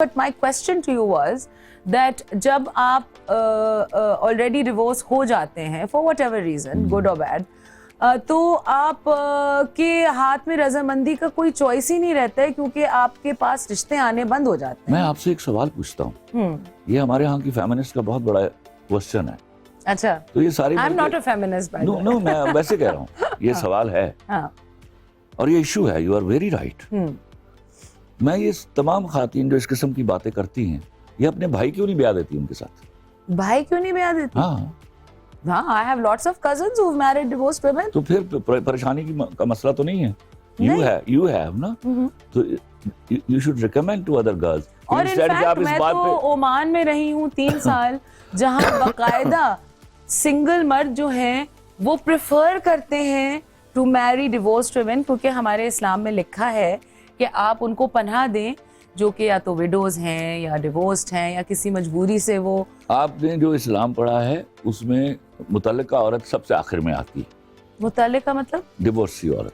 But my question to you was that जब आप already divorce हो जाते हैं for whatever reason, good or bad, तो आप के हाथ में रजामंदी का कोई चॉइस ही नहीं रहता है क्योंकि आपके पास रिश्ते आने बंद हो जाते हैं। मैं आपसे एक सवाल पूछता हूँ, ये हमारे यहाँ की फेमिनिस्ट का बहुत बड़ा क्वेश्चन है। अच्छा, तो ये सारी I'm not a feminist by the way. No मैं वैसे कह रहा हूँ, ये सवाल है और ये इशू है, यू आर वेरी राइट। मैं ये तमाम खातीन जो इस किस्म की बातें करती हैं, ये अपने भाई क्यों नहीं ब्याह देती उनके साथ? भाई क्यों नहीं ब्याह देती? हाँ, I have lots of cousins who've married divorced women. तो फिर परेशानी का मसला तो नहीं है। You have ना, तो you should recommend to other girls. और इनफैक्ट मैं तो ओमान में रही हूँ 3 साल, जहाँ बाकायदा सिंगल मर्द जो हैं वो प्रेफर करते हैं टू मैरी डिवोर्स्ड वुमेन, क्योंकि हमारे इस्लाम में लिखा है कि आप उनको पनाह दें जो कि या तो विडोज हैं या डिवोर्स्ड हैं या किसी मजबूरी से वो। आपने जो इस्लाम पढ़ा है उसमें मुतल्लिका औरत सबसे आखिर में आती है। मुतल्लिका मतलब? डिवोर्सी औरत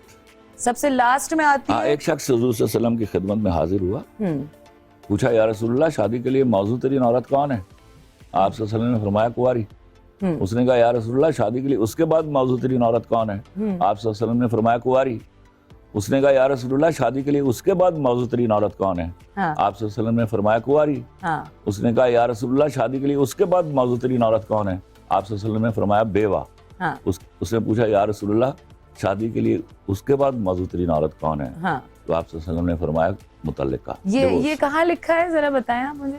सबसे लास्ट में आती है। एक शख्स हुजूर सल्लल्लाहु अलैहि वसल्लम की खिदमत में हाजिर हुआ, पूछा या रसूलुल्लाह शादी के लिए मौजूद तरीन औरत कौन है? आप सल्लल्लाहु अलैहि वसल्लम ने फरमाया कुंवारी। उसने कहा या रसूलुल्लाह शादी के लिए उसके बाद मौजूद तरीन औरत कौन है? आप सल्लल्लाहु अलैहि वसल्लम ने फरमाया कुंवारी। उसने कहा या रसूलुल्लाह शादी के लिए उसके बाद मौजूद तरीन औरत कौन है? आप सल्लल्लाहु अलैहि वसल्लम ने फरमाया कुंवारी। उसने कहा या रसूलुल्लाह शादी के लिए उसके बाद मौजूद तरीन औरत कौन है? आप सल्लल्लाहु अलैहि वसल्लम ने फरमाया बेवा। उसने पूछा या रसूलुल्लाह शादी के लिए उसके बाद मौजूद तरीन औरत कौन है? तो आप सल्लल्लाहु अलैहि वसल्लम ने फरमाया मुतल्लिका। ये कहाँ लिखा है, जरा बताएं आप मुझे।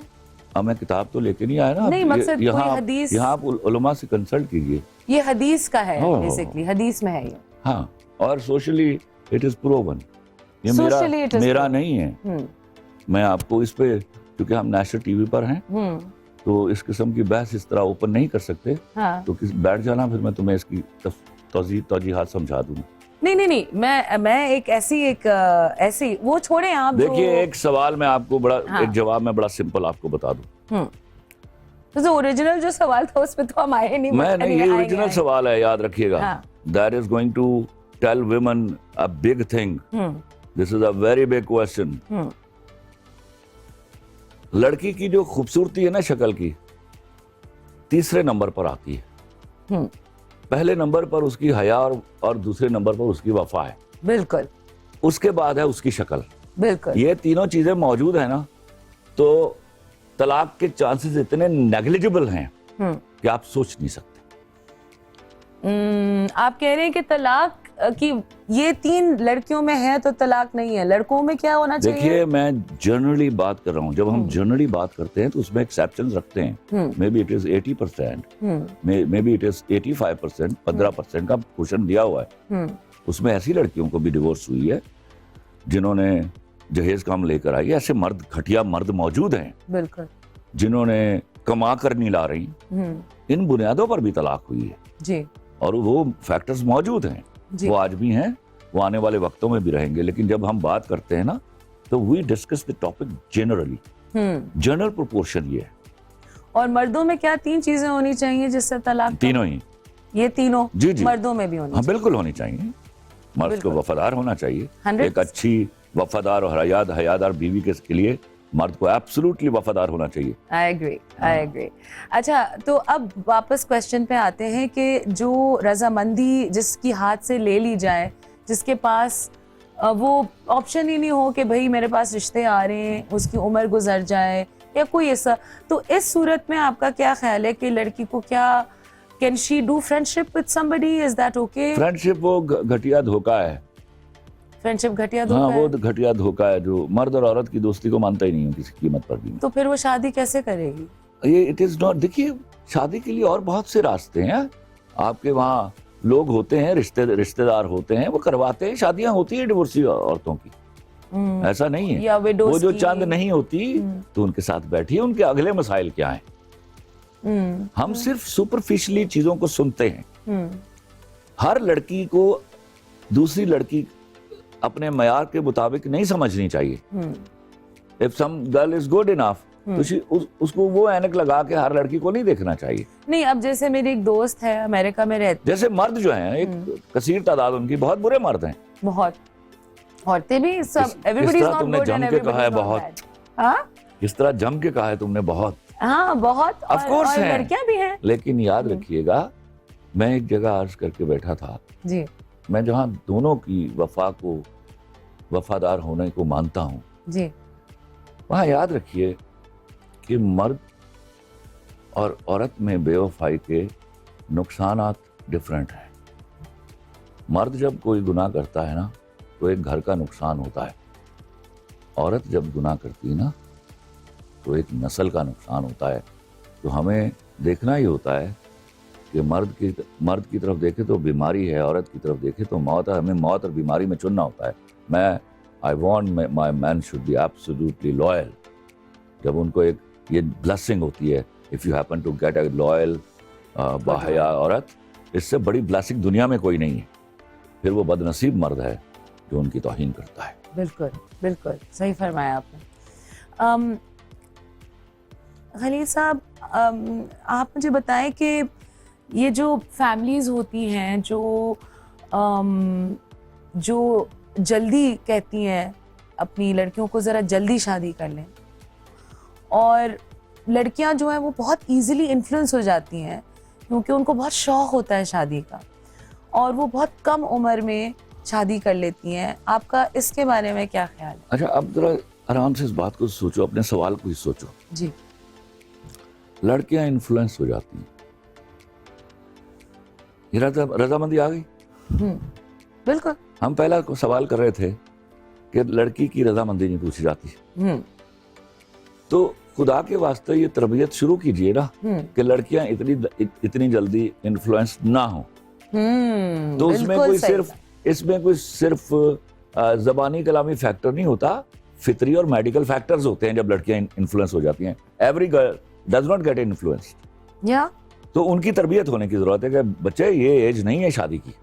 मैं किताब तो लेके नहीं आया ना, नहीं मकसद कोई हदीस, यहाँ आप उलमा से कंसल्ट कीजिए। ये हदीस का है, बेसिकली हदीस में है ये। हाँ, और सोशली इट इज प्रूवन, ये मेरा नहीं है। मैं आपको इस पे, क्योंकि हम नेशनल टीवी पर हैं, तो इस किस्म की बहस इस तरह ओपन नहीं कर सकते। तो बैठ जाना, फिर मैं तुम्हें इसकी तौजीहात समझा दूंगा। नहीं, मैं एक ऐसी वो छोड़े आप। देखिए, एक सवाल मैं आपको एक जवाब मैं बड़ा सिंपल आपको बता दूं। तो ओरिजिनल जो सवाल था उसमें तो हम आए नहीं। ये ओरिजिनल सवाल है, याद रखिएगा। That is going to tell women a big thing. This is a very big question. लड़की की जो खूबसूरती है ना शक्ल की, तीसरे नंबर पर आती है। पहले नंबर पर उसकी हया और दूसरे नंबर पर उसकी वफा है। बिल्कुल। उसके बाद है उसकी शक्ल। बिल्कुल। ये तीनों चीजें मौजूद है ना, तो तलाक के चांसेस इतने नेग्लिजिबल हैं कि आप सोच नहीं सकते। आप कह रहे हैं कि तलाक की ये 3 लड़कियों में है तो तलाक नहीं है, लड़कों में क्या होना चाहिए? देखिए, मैं जनरली बात कर रहा हूँ। जब हम जनरली बात करते हैं तो उसमें एक्सेप्शंस रखते हैं। May be it is 80%, may be it is 85%, 15% का क्वेश्चन दिया हुआ है। उसमें ऐसी लड़कियों को भी डिवोर्स हुई है जिन्होंने जहेज कम लेकर आई। ऐसे मर्द, घटिया मर्द मौजूद हैं। बिल्कुल। जिन्होंने कमा कर नहीं ला रही, इन बुनियादों पर भी तलाक हुई है जी। और वो फैक्टर्स मौजूद हैं, वो आज भी हैं, वो आने वाले वक्तों में भी रहेंगे। लेकिन जब हम बात करते हैं ना, तो we discuss the topic generally, general proportion ये है। और मर्दों में क्या 3 चीजें होनी चाहिए जिससे तलाक? तीनों ही। ये तीनों जी मर्दों में भी होनी? हाँ, बिल्कुल होनी चाहिए। मर्द को वफादार होना चाहिए। एक अच्छी वफादार और हयादार बीवी के लिए मर्द को एब्सोल्युटली वफादार होना चाहिए। I agree. अच्छा, तो अब वापस क्वेश्चन पे आते हैं कि जो रजामंदी जिसकी हाथ से ले ली जाए, जिसके पास वो ऑप्शन ही नहीं हो कि भाई मेरे पास रिश्ते आ रहे हैं, उसकी उम्र गुजर जाए या कोई ऐसा, तो इस सूरत में आपका क्या ख्याल है कि लड़की को क्या, can she do friendship with somebody? Is that okay? Friendship वो घटिया धोखा है। फ्रेंडशिप घटिया धोखा? हाँ, वो घटिया धोखा है जो मर्द और औरत की दोस्ती को मानता ही नहीं है किसी कीमत पर भी। तो फिर वो शादी कैसे करेगी? ये इट इज नॉट। देखिए, शादी के लिए और बहुत से रास्ते हैं। आपके वहाँ लोग होते हैं, रिश्तेदार होते हैं, वो करवाते हैं। शादियां होती है डिवोर्सी औरतों की, ऐसा नहीं है। या वो जो चंद नहीं होती, तो उनके साथ बैठिए, उनके अगले मसाइल क्या हैं। हम सिर्फ सुपरफिशियली चीजों को सुनते हैं। हर लड़की को दूसरी लड़की अपने मयार के मुताबिक नहीं समझनी चाहिए। If some girl is good enough, तो उसको वो ऐनक लगा के हर लड़की को नहीं देखना चाहिए। नहीं, अब जैसे मेरी एक दोस्त है, अमेरिका में रहती, जैसे मर्द जो हैं, एक कसीर तादाद उनकी बहुत बुरे मर्द हैं, बहुत। औरतें भी, सब, everybody is not good and everybody is not bad. किस तरह जम के कहा है तुमने, बहुत। हाँ बहुत, Of course और है। लड़कियां भी हैं। लेकिन याद रखिएगा, मैं एक जगह अर्ज करके बैठा था, जी मैं जहां दोनों की वफा को, वफादार होने को मानता हूं, जी वहां याद रखिए कि मर्द और औरत में बेवफाई के नुकसानात डिफरेंट हैं। मर्द जब कोई गुनाह करता है ना, तो एक घर का नुकसान होता है। औरत जब गुनाह करती है ना, तो एक नस्ल का नुकसान होता है। तो हमें देखना ही होता है कि मर्द की तरफ देखे तो बीमारी है, औरत की तरफ देखे तो मौत है। हमें मौत और बीमारी में चुनना होता है। I want my man should be absolutely loyal. जब उनको एक ये ब्लेसिंग होती है, if you happen to get a loyal बाहया औरत, इससे बड़ी ब्लेसिंग दुनिया में कोई नहीं है। फिर वो बदनसीब मर्द है जो उनकी तौहीन करता है। बिल्कुल बिल्कुल सही फरमाया आपने। खलील साहब, आप मुझे बताएं कि ये जो फैमिलीज़ होती हैं जो जल्दी कहती हैं अपनी लड़कियों को ज़रा जल्दी शादी कर लें, और लड़कियां जो हैं वो बहुत इजीली इन्फ्लुएंस हो जाती हैं क्योंकि उनको बहुत शौक़ होता है शादी का, और वो बहुत कम उम्र में शादी कर लेती हैं। आपका इसके बारे में क्या ख्याल है? अच्छा, अब जरा आराम से इस बात को सोचो, अपने सवाल को ही सोचो। जी, लड़कियां इन्फ्लुएंस हो जाती हैं, ये रजामंदी आ गई। बिल्कुल। हम पहला सवाल कर रहे थे कि लड़की की रजामंदी नहीं पूछी जाती। तो खुदा के वास्ते ये तरबियत शुरू कीजिए ना कि लड़कियां इतनी जल्दी इन्फ्लुएंस ना हो। तो इसमें कोई सिर्फ ज़बानी कलामी फैक्टर नहीं होता, फितरी और मेडिकल फैक्टर्स होते हैं जब लड़कियां इन्फ्लुएंस हो जाती हैं। Every girl does not get influenced. तो उनकी तरबियत होने की जरूरत है कि बच्चे, ये एज नहीं है शादी की।